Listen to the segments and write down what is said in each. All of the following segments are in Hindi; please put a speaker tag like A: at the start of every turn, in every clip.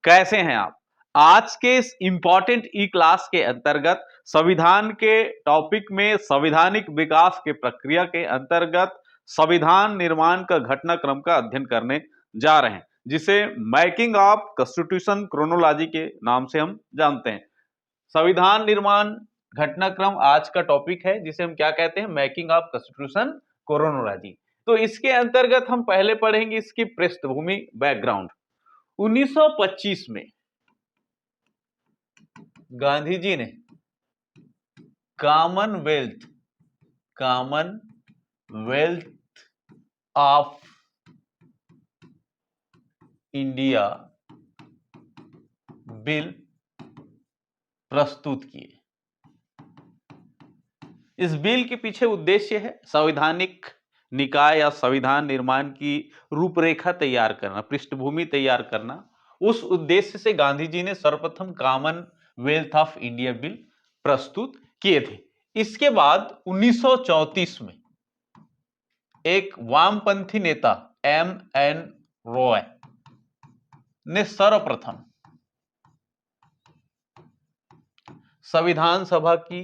A: कैसे हैं आप? आज के इस इंपॉर्टेंट ई क्लास के अंतर्गत संविधान के टॉपिक में संवैधानिक विकास के प्रक्रिया के अंतर्गत संविधान निर्माण का घटनाक्रम का अध्ययन करने जा रहे हैं, जिसे मेकिंग ऑफ कॉन्स्टिट्यूशन क्रोनोलॉजी के नाम से हम जानते हैं। संविधान निर्माण घटनाक्रम आज का टॉपिक है, जिसे हम क्या कहते हैं? Making of constitution chronology. तो इसके अंतर्गत हम पहले पढ़ेंगे इसकी पृष्ठभूमि, बैकग्राउंड। 1925 में गांधी जी ने कॉमनवेल्थ ऑफ इंडिया बिल प्रस्तुत किए। इस बिल के पीछे उद्देश्य है संवैधानिक निकाय या संविधान निर्माण की रूपरेखा तैयार करना, पृष्ठभूमि तैयार करना। उस उद्देश्य से गांधी जी ने सर्वप्रथम कॉमनवेल्थ ऑफ इंडिया बिल प्रस्तुत किए थे। इसके बाद 1934 में एक वामपंथी नेता एम.एन. रॉय ने सर्वप्रथम संविधान सभा की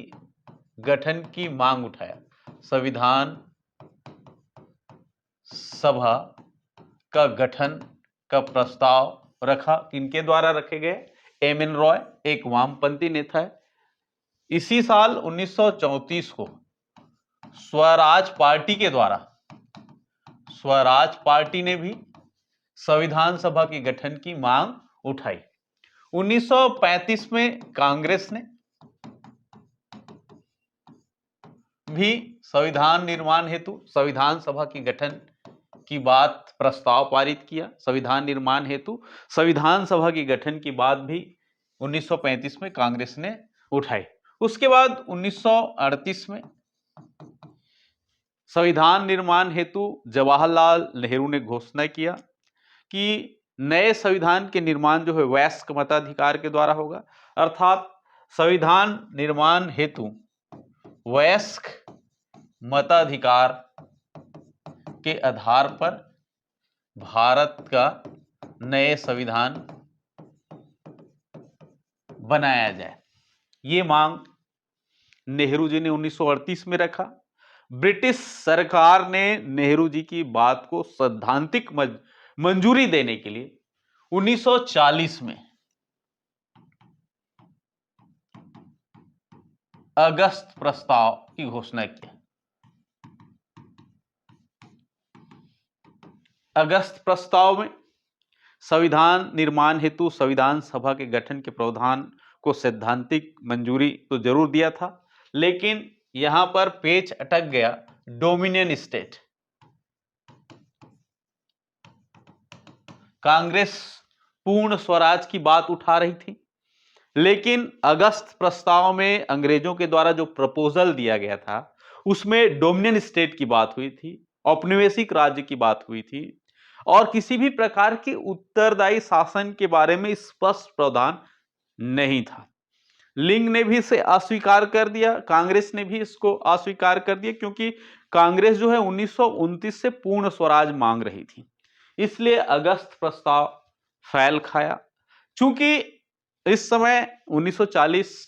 A: गठन की मांग उठाया। संविधान सभा का गठन का प्रस्ताव रखा। किनके द्वारा रखे गए? एम.एन. रॉय, एक वामपंथी नेता है। इसी साल 1934 को स्वराज पार्टी के द्वारा, स्वराज पार्टी ने भी संविधान सभा के गठन की मांग उठाई। 1935 में कांग्रेस ने भी संविधान निर्माण हेतु संविधान सभा के गठन की बात प्रस्ताव पारित किया। संविधान निर्माण हेतु संविधान सभा के गठन की बात भी 1935 में कांग्रेस ने उठाई। उसके बाद 1938 में संविधान निर्माण हेतु जवाहरलाल नेहरू ने घोषणा किया कि नए संविधान के निर्माण जो है वयस्क मताधिकार के द्वारा होगा, अर्थात संविधान निर्माण हेतु वयस्क मताधिकार के आधार पर भारत का नए संविधान बनाया जाए। ये मांग नेहरू जी ने 1938 में रखा। ब्रिटिश सरकार ने नेहरू जी की बात को सैद्धांतिक मंजूरी देने के लिए 1940 में अगस्त प्रस्ताव की घोषणा की। अगस्त प्रस्ताव में संविधान निर्माण हेतु संविधान सभा के गठन के प्रावधान को सैद्धांतिक मंजूरी तो जरूर दिया था, लेकिन यहां पर पेच अटक गया। डोमिनियन स्टेट, कांग्रेस पूर्ण स्वराज की बात उठा रही थी, लेकिन अगस्त प्रस्ताव में अंग्रेजों के द्वारा जो प्रपोजल दिया गया था उसमें डोमिनियन स्टेट की बात हुई थी, औपनिवेशिक राज्य की बात हुई थी, और किसी भी प्रकार के उत्तरदायी शासन के बारे में स्पष्ट प्रावधान नहीं था। लिंग ने भी इसे अस्वीकार कर दिया, कांग्रेस ने भी इसको अस्वीकार कर दिया, क्योंकि कांग्रेस जो है 1929 से पूर्ण स्वराज मांग रही थी। इसलिए अगस्त प्रस्ताव फैल खाया। चूंकि इस समय 1940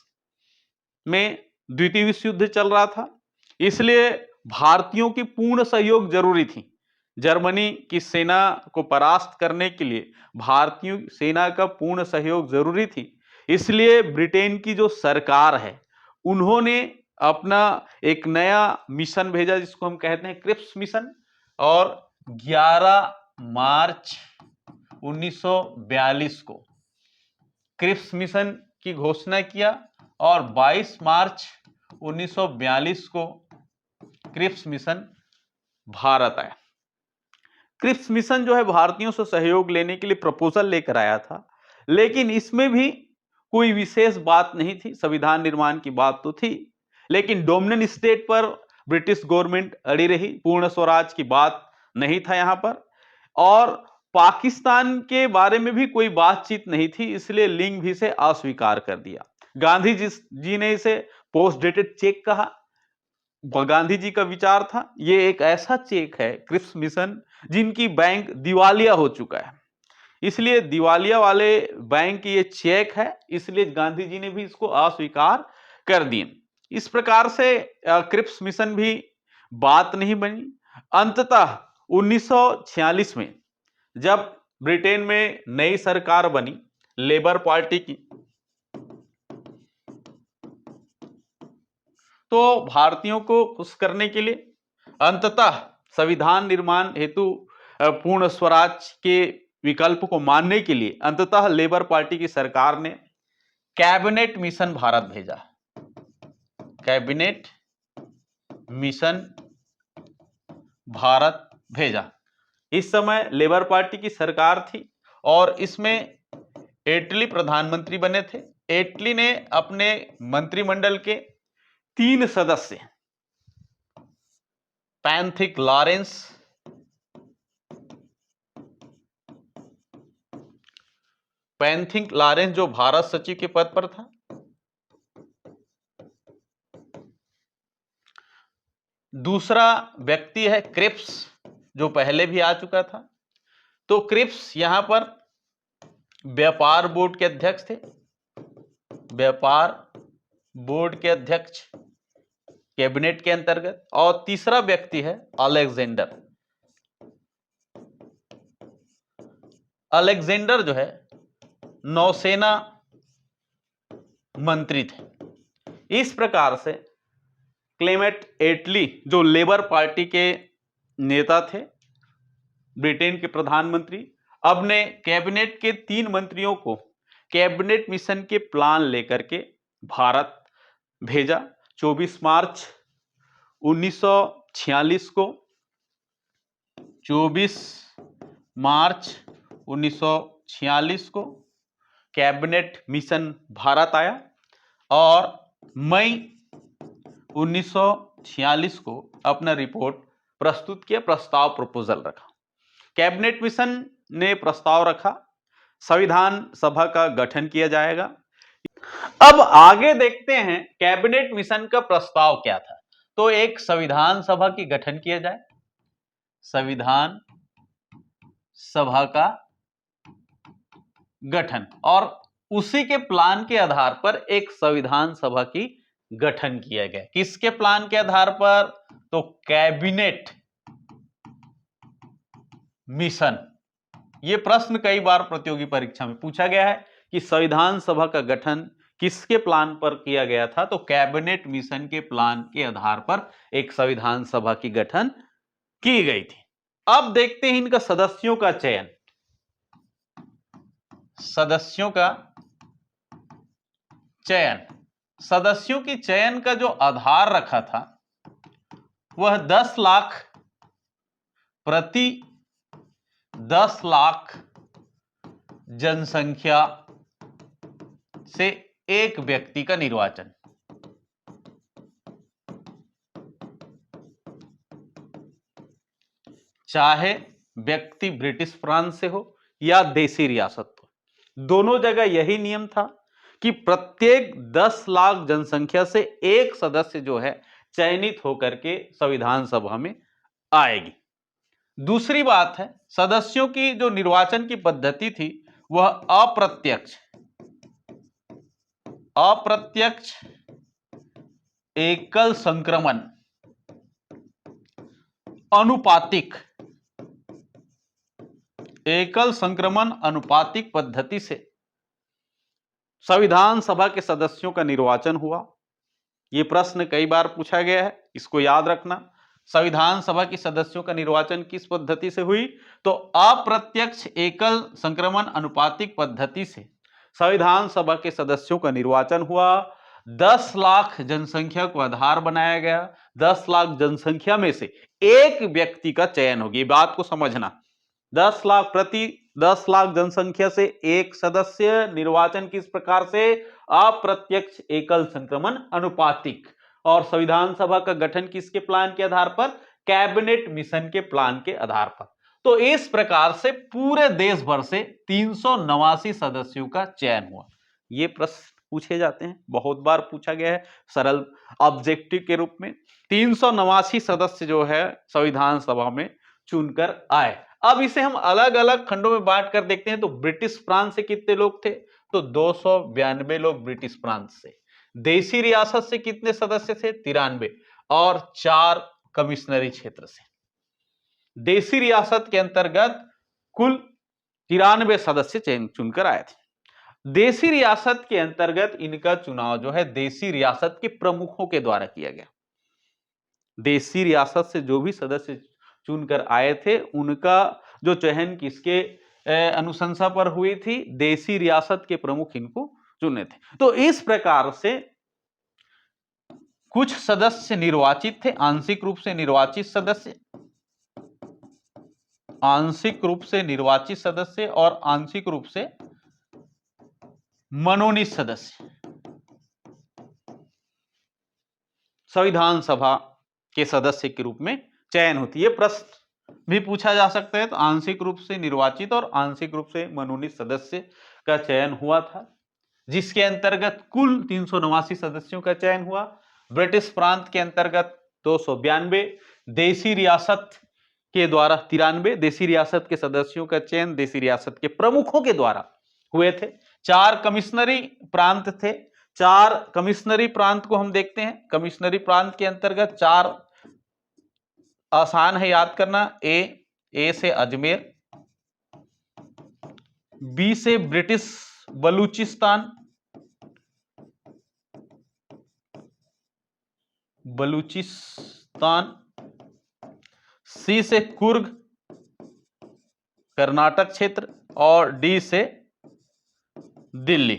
A: में द्वितीय विश्व युद्ध चल रहा था, इसलिए भारतीयों की पूर्ण सहयोग जरूरी थी। जर्मनी की सेना को परास्त करने के लिए भारतीय सेना का पूर्ण सहयोग जरूरी थी। इसलिए ब्रिटेन की जो सरकार है उन्होंने अपना एक नया मिशन भेजा, जिसको हम कहते हैं क्रिप्स मिशन, और 11 मार्च 1942 को क्रिप्स मिशन की घोषणा किया और 22 मार्च 1942 को क्रिप्स मिशन भारत आया। क्रिप्स मिशन जो है भारतीयों से सहयोग लेने के लिए प्रपोजल लेकर आया था, लेकिन इसमें भी कोई विशेष बात नहीं थी। संविधान निर्माण की बात तो थी, लेकिन डोमिनियन स्टेट पर ब्रिटिश गवर्नमेंट अड़ी रही, पूर्ण स्वराज की बात नहीं था यहां पर, और पाकिस्तान के बारे में भी कोई बातचीत नहीं थी, इसलिए लिंग भी इसे अस्वीकार कर दिया। गांधी जी ने इसे पोस्ट डेटेड चेक कहा। गांधी जी का विचार था ये एक ऐसा चेक है, क्रिप्स मिशन, जिनकी बैंक दिवालिया हो चुका है, इसलिए दिवालिया वाले बैंक ये चेक है, इसलिए गांधी जी ने भी इसको अस्वीकार कर दिए। इस प्रकार से क्रिप्स मिशन भी बात नहीं बनी। अंततः 1946 में जब ब्रिटेन में नई सरकार बनी लेबर पार्टी की, तो भारतीयों को खुश करने के लिए अंततः संविधान निर्माण हेतु पूर्ण स्वराज के विकल्प को मानने के लिए अंततः लेबर पार्टी की सरकार ने कैबिनेट मिशन भारत भेजा। कैबिनेट मिशन भारत भेजा। इस समय लेबर पार्टी की सरकार थी और इसमें एटली प्रधानमंत्री बने थे। एटली ने अपने मंत्रिमंडल के 3 सदस्य पैंथिक लॉरेंस, जो भारत सचिव के पद पर था, दूसरा व्यक्ति है क्रिप्स जो पहले भी आ चुका था। तो क्रिप्स यहां पर व्यापार बोर्ड के अध्यक्ष थे, व्यापार बोर्ड के अध्यक्ष कैबिनेट के अंतर्गत। और तीसरा व्यक्ति है अलेक्जेंडर। अलेक्जेंडर जो है नौसेना मंत्री थे। इस प्रकार से क्लेमेंट एटली जो लेबर पार्टी के नेता थे, ब्रिटेन के प्रधानमंत्री, अपने कैबिनेट के 3 मंत्रियों को कैबिनेट मिशन के प्लान लेकर के भारत भेजा। 24 मार्च 1946 को 24 मार्च 1946 को कैबिनेट मिशन भारत आया और मई 1946 को अपना रिपोर्ट प्रस्तुत किया, प्रपोजल रखा। कैबिनेट मिशन ने प्रस्ताव रखा, संविधान सभा का गठन किया जाएगा। अब आगे देखते हैं कैबिनेट मिशन का प्रस्ताव क्या था। तो एक संविधान सभा की गठन किया जाए, संविधान सभा का गठन, और उसी के प्लान के आधार पर एक संविधान सभा की गठन किया गया। किसके प्लान के आधार पर? तो कैबिनेट मिशन। यह प्रश्न कई बार प्रतियोगी परीक्षा में पूछा गया है कि संविधान सभा का गठन किसके प्लान पर किया गया था? तो कैबिनेट मिशन के प्लान के आधार पर एक संविधान सभा की गठन की गई थी। अब देखते हैं इनका सदस्यों का चयन। सदस्यों का चयन, सदस्यों की चयन का जो आधार रखा था वह 10 लाख प्रति 10 लाख जनसंख्या से एक व्यक्ति का निर्वाचन। चाहे व्यक्ति ब्रिटिश फ्रांस से हो या देसी रियासत हो, दोनों जगह यही नियम था कि प्रत्येक 10 लाख जनसंख्या से एक सदस्य जो है चयनित होकर के संविधान सभा में आएगी। दूसरी बात है, सदस्यों की जो निर्वाचन की पद्धति थी वह अप्रत्यक्ष एकल संक्रमण अनुपातिक, एकल संक्रमण अनुपातिक पद्धति से संविधान सभा के सदस्यों का निर्वाचन हुआ। यह प्रश्न कई बार पूछा गया है, इसको याद रखना। संविधान सभा के सदस्यों का निर्वाचन किस पद्धति से हुई? तो अप्रत्यक्ष एकल संक्रमण अनुपातिक पद्धति से संविधान सभा के सदस्यों का निर्वाचन हुआ। 10 लाख जनसंख्या को आधार बनाया गया। 10 लाख जनसंख्या में से एक व्यक्ति का चयन होगी, बात को समझना। 10 लाख प्रति 10 लाख जनसंख्या से एक सदस्य, निर्वाचन किस प्रकार से? अप्रत्यक्ष एकल संक्रमण अनुपातिक। और संविधान सभा का गठन किसके प्लान के आधार पर? कैबिनेट मिशन के प्लान के आधार पर। तो इस प्रकार से पूरे देश भर से 389 सदस्यों का चयन हुआ। ये प्रश्न पूछे जाते हैं, बहुत बार पूछा गया है सरल ऑब्जेक्टिव के रूप में। 389 सदस्य जो है संविधान सभा में चुनकर आए। अब इसे हम अलग अलग खंडों में बांट कर देखते हैं। तो ब्रिटिश प्रांत से कितने लोग थे? तो 292 लोग ब्रिटिश प्रांत से। देसी रियासत से कितने सदस्य थे? 93। और 4 कमिश्नरी क्षेत्र से। देसी रियासत के अंतर्गत कुल 93 सदस्य चुनकर आए थे। देसी रियासत के अंतर्गत इनका चुनाव जो है देसी रियासत के प्रमुखों के द्वारा किया गया। देसी रियासत से जो भी सदस्य चुनकर आए थे उनका जो चयन किसके अनुशंसा पर हुई थी? देसी रियासत के प्रमुख इनको चुने थे। तो इस प्रकार से कुछ सदस्य निर्वाचित थे, आंशिक रूप से निर्वाचित सदस्य, आंशिक रूप से निर्वाचित सदस्य और आंशिक रूप से मनोनीत सदस्य संविधान सभा के सदस्य के रूप में चयन होती है। प्रश्न भी पूछा जा सकता है। तो आंशिक रूप से निर्वाचित और आंशिक रूप से मनोनीत सदस्य का चयन हुआ था, जिसके अंतर्गत कुल 389 सदस्यों का चयन हुआ। ब्रिटिश प्रांत के अंतर्गत 292, देसी रियासत के द्वारा 93, देसी रियासत के सदस्यों का चयन देसी रियासत के प्रमुखों के द्वारा हुए थे। 4 कमिश्नरी प्रांत थे। 4 कमिश्नरी प्रांत को हम देखते हैं। कमिश्नरी प्रांत के अंतर्गत 4 आसान है याद करना। ए से अजमेर, बी से ब्रिटिश बलूचिस्तान, सी से कुर्ग कर्नाटक क्षेत्र और डी से दिल्ली।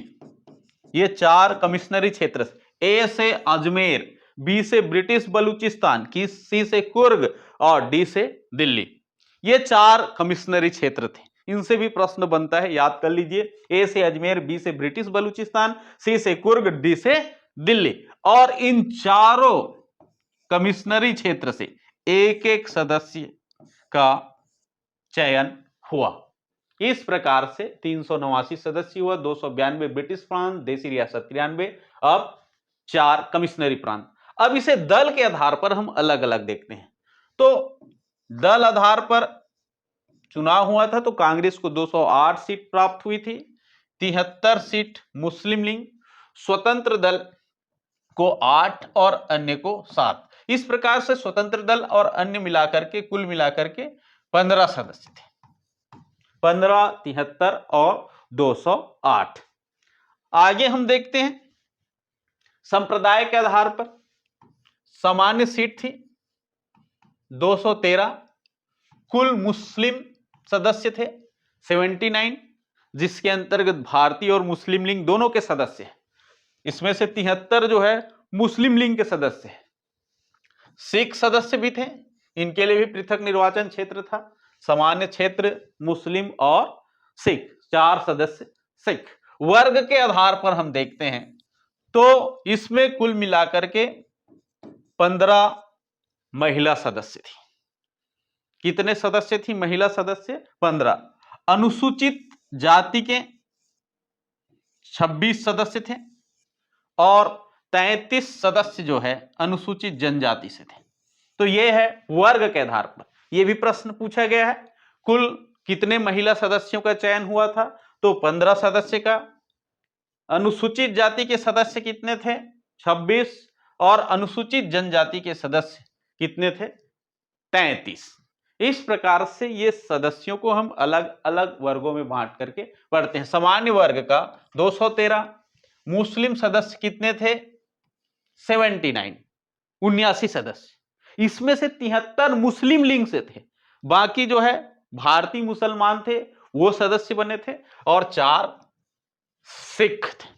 A: ये 4 कमिश्नरी क्षेत्र। ए से अजमेर, बी से ब्रिटिश बलूचिस्तान, सी से कुर्ग और डी से दिल्ली। ये 4 कमिश्नरी क्षेत्र थे। इनसे भी प्रश्न बनता है, याद कर लीजिए। ए से अजमेर, बी से ब्रिटिश बलूचिस्तान, सी से कुर्ग, डी से दिल्ली। और इन चारों कमिश्नरी क्षेत्र से एक एक सदस्य का चयन हुआ। इस प्रकार से 389 सदस्य हुआ, 292 ब्रिटिश प्रांत, देसी रियासत 93, अब 4 कमिश्नरी प्रांत। अब इसे दल के आधार पर हम अलग अलग देखते हैं। तो दल आधार पर चुनाव हुआ था। तो कांग्रेस को 208 सीट प्राप्त हुई थी, 73 सीट मुस्लिम लीग, स्वतंत्र दल को 8 और अन्य को 7। इस प्रकार से स्वतंत्र दल और अन्य मिलाकर के कुल मिलाकर के 15 सदस्य थे। 15, 73 और 208। आगे हम देखते हैं संप्रदाय के आधार पर सामान्य सीट थी 213, कुल मुस्लिम सदस्य थे 79, जिसके अंतर्गत भारतीय और मुस्लिम लीग दोनों के सदस्य हैं। इसमें से 73 जो है मुस्लिम लीग के सदस्य हैं। सिख सदस्य भी थे, इनके लिए भी पृथक निर्वाचन क्षेत्र था। सामान्य क्षेत्र मुस्लिम और सिख, 4 सदस्य सिख। वर्ग के आधार पर हम देखते हैं तो इसमें कुल मिलाकर के 15 महिला सदस्य थी। कितने सदस्य थी महिला सदस्य? 15। अनुसूचित जाति के 26 सदस्य थे और 33 सदस्य जो है अनुसूचित जनजाति से थे। तो यह है वर्ग के आधार पर। यह भी प्रश्न पूछा गया है। कुल कितने महिला सदस्यों का चयन हुआ था? तो 15 सदस्य का। अनुसूचित जाति के सदस्य कितने थे? 26। और अनुसूचित जनजाति के सदस्य कितने थे? 33। इस प्रकार से ये सदस्यों को हम अलग अलग वर्गों में बांट करके पढ़ते हैं। सामान्य वर्ग का 213, मुस्लिम सदस्य कितने थे? 79, 79 सदस्य। इसमें से 73 मुस्लिम लीग से थे, बाकी जो है भारतीय मुसलमान थे वो सदस्य बने थे और 4 सिख थे।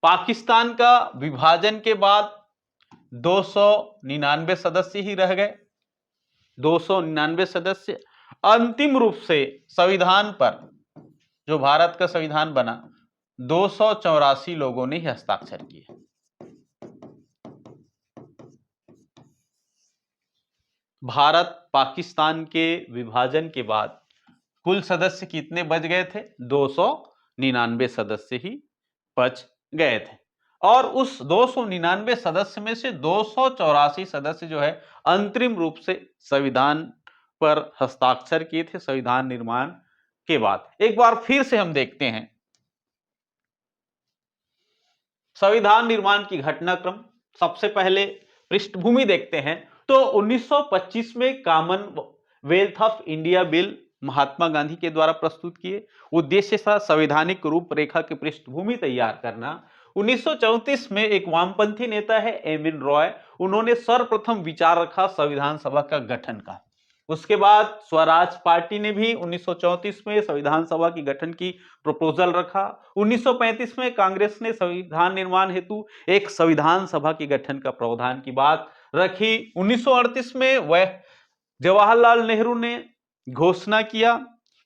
A: पाकिस्तान का विभाजन के बाद 299 सदस्य ही रह गए। 299 सदस्य। अंतिम रूप से संविधान पर, जो भारत का संविधान बना, 284 लोगों ने हस्ताक्षर किए। भारत पाकिस्तान के विभाजन के बाद कुल सदस्य कितने बच गए थे? 299 सदस्य ही बच गए थे। और उस 299 सदस्य में से 284 सदस्य जो है अंतरिम रूप से संविधान पर हस्ताक्षर किए थे संविधान निर्माण के बाद। एक बार फिर से हम देखते हैं संविधान निर्माण की घटनाक्रम। सबसे पहले पृष्ठभूमि देखते हैं तो 1925 में Commonwealth of India bill Mahatma Gandhi के द्वारा प्रस्तुत किए। उद्देश्य था संवैधानिक रूपरेखा की पृष्ठभूमि तैयार करना। 1934 में एक वामपंथी नेता है एमिन रॉय, उन्होंने सर्वप्रथम विचार रखा संविधान सभा का गठन का। उसके बाद स्वराज पार्टी ने भी 1934 में संविधान सभा की गठन की प्रपोजल रखा। 1935 में कांग्रेस ने संविधान निर्माण हेतु एक संविधान सभा के गठन का प्रावधान की बात रखी। 1938 में वह जवाहरलाल नेहरू ने घोषणा किया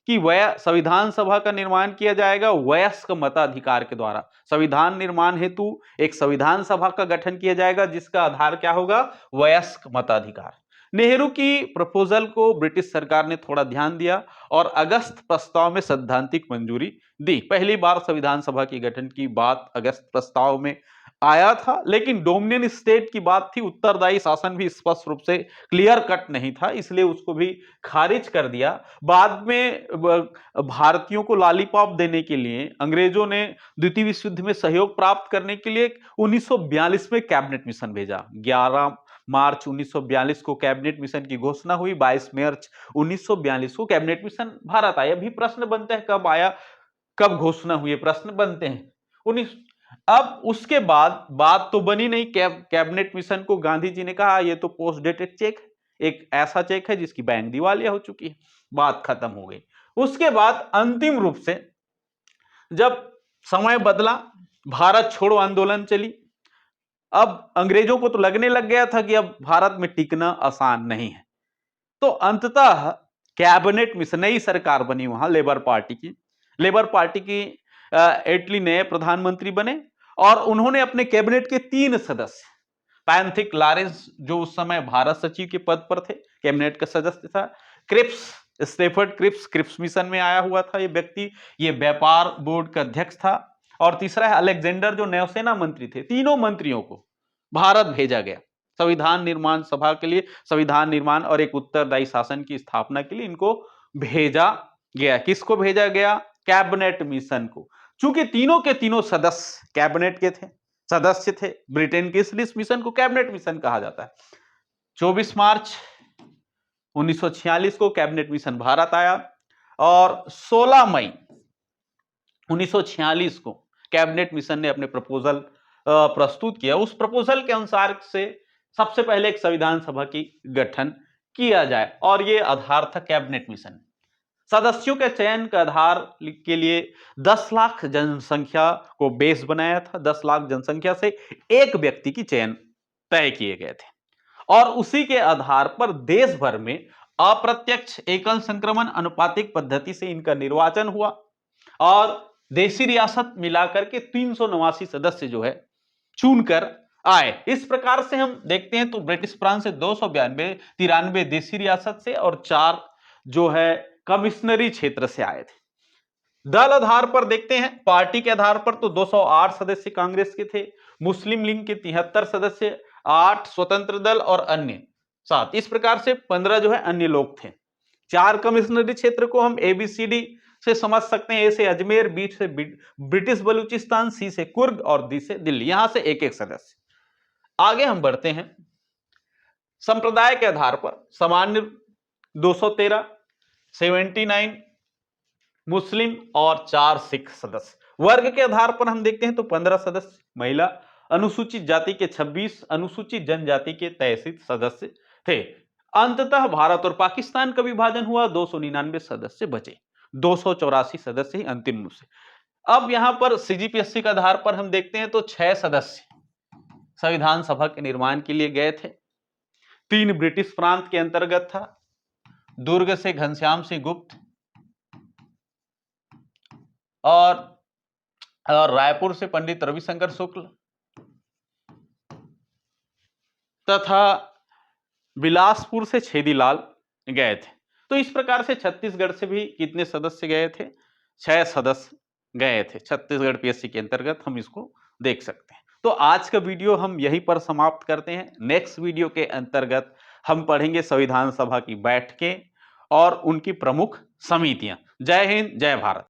A: कि वह संविधान सभा का निर्माण किया जाएगा वयस्क मताधिकार के द्वारा। संविधान निर्माण हेतु एक संविधान सभा का गठन किया जाएगा जिसका आधार क्या होगा, वयस्क मताधिकार। नेहरू की प्रपोजल को ब्रिटिश सरकार ने थोड़ा ध्यान दिया और अगस्त प्रस्ताव में सैद्धांतिक मंजूरी दी। पहली बार संविधान सभा की गठन की बात अगस्त प्रस्ताव में आया था, लेकिन डोमिनियन स्टेट की बात थी, उत्तरदायी शासन भी स्पष्ट रूप से क्लियर कट नहीं था, इसलिए उसको भी खारिज कर दिया। बाद में भारतीयों को लॉलीपॉप देने के लिए अंग्रेजों ने द्वितीय विश्व युद्ध में सहयोग प्राप्त करने के लिए 1942 में कैबिनेट मिशन भेजा। 11 मार्च 1942 को कैबिनेट मिशन की घोषणा हुई। 22 मार्च 1942 को कैबिनेट मिशन भारत आया। अभी प्रश्न बनता है कब आया, कब घोषणा हुई, प्रश्न बनते हैं। अब उसके बाद बात तो बनी नहीं। कैबिनेट मिशन को गांधी जी ने कहा ये तो पोस्ट डेटेड चेक है, एक ऐसा चेक है जिसकी बैंक दिवालिया हो चुकी है, बात खत्म हो गई। उसके बाद अंतिम रूप से जब समय बदला, भारत छोड़ो आंदोलन चली। अब अंग्रेजों को तो लगने लग गया था कि अब भारत में टिकना आसान नहीं है, तो अंततः कैबिनेट मिशन, नई सरकार बनी वहां लेबर पार्टी की एटली नए प्रधानमंत्री बने और उन्होंने अपने कैबिनेट के 3 सदस्य, पैंथिक लॉरेंस जो उस समय भारत सचिव के पद पर थे, कैबिनेट का सदस्य था। स्टेफर्ड क्रिप्स मिशन में आया हुआ था ये व्यक्ति, ये व्यापार बोर्ड का अध्यक्ष था। और तीसरा है अलेक्जेंडर जो नौसेना मंत्री थे। तीनों मंत्रियों को भारत भेजा गया संविधान निर्माण सभा के लिए, संविधान निर्माण और एक उत्तरदायी शासन की स्थापना के लिए इनको भेजा गया। किसको भेजा गया? कैबिनेट मिशन को। चूंकि तीनों के तीनों सदस्य कैबिनेट के थे, सदस्य थे ब्रिटेन के, इसलिए इस मिशन को कैबिनेट मिशन कहा जाता है। 24 मार्च 1946 को कैबिनेट मिशन भारत आया और 16 मई 1946 को कैबिनेट मिशन ने अपने प्रपोजल प्रस्तुत किया। उस प्रपोजल के अनुसार से सबसे पहले एक संविधान सभा की गठन किया जाए और यह आधार था कैबिनेट मिशन। सदस्यों के चयन के आधार के लिए 10 लाख जनसंख्या को बेस बनाया था। 10 लाख जनसंख्या से एक व्यक्ति की चयन तय किए गए थे और उसी के आधार पर देश भर में अप्रत्यक्ष एकल संक्रमण अनुपातिक पद्धति से इनका निर्वाचन हुआ और देशी रियासत मिलाकर के 389 सदस्य जो है चुनकर आए। इस प्रकार से हम देखते हैं तो ब्रिटिश फ्रांस से 293 देशी रियासत से और 4 जो है कमिश्नरी क्षेत्र से आए थे। दल आधार पर देखते हैं, पार्टी के आधार पर तो 208 सदस्य कांग्रेस के थे, मुस्लिम लीग के 73 सदस्य, 8 स्वतंत्र दल और अन्य 7, इस प्रकार से 15 जो है अन्य लोग थे। 4 कमिश्नरी क्षेत्र को हम ABCD से समझ सकते हैं। A से अजमेर, B से ब्रिटिश बलूचिस्तान, C से कुर्ग और D से दिल्ली, यहां से एक एक सदस्य। आगे हम बढ़ते हैं। संप्रदाय के आधार पर सामान्य 213, 79 मुस्लिम और 4 सिख सदस्य। वर्ग के आधार पर हम देखते हैं तो 15 सदस्य महिला, अनुसूचित जाति के 26, अनुसूचित जनजाति के 33 सदस्य थे। अंततः भारत और पाकिस्तान का विभाजन हुआ, 299 सदस्य बचे, 284 सदस्य ही अंतिम रूप से। अब यहां पर CGPSC के आधार पर हम देखते हैं तो 6 सदस्य संविधान सभा के निर्माण के लिए गए थे। 3 ब्रिटिश प्रांत के अंतर्गत था, दुर्ग से घनश्याम सिंह गुप्त और रायपुर से पंडित रविशंकर शुक्ल तथा बिलासपुर से छेदीलाल गए थे। तो इस प्रकार से छत्तीसगढ़ से भी कितने सदस्य गए थे? 6 सदस्य गए थे। छत्तीसगढ़ PSC के अंतर्गत हम इसको देख सकते हैं। तो आज का वीडियो हम यहीं पर समाप्त करते हैं। नेक्स्ट वीडियो के अंतर्गत हम पढ़ेंगे संविधान सभा की बैठकें और उनकी प्रमुख समितियां। जय हिंद, जय भारत।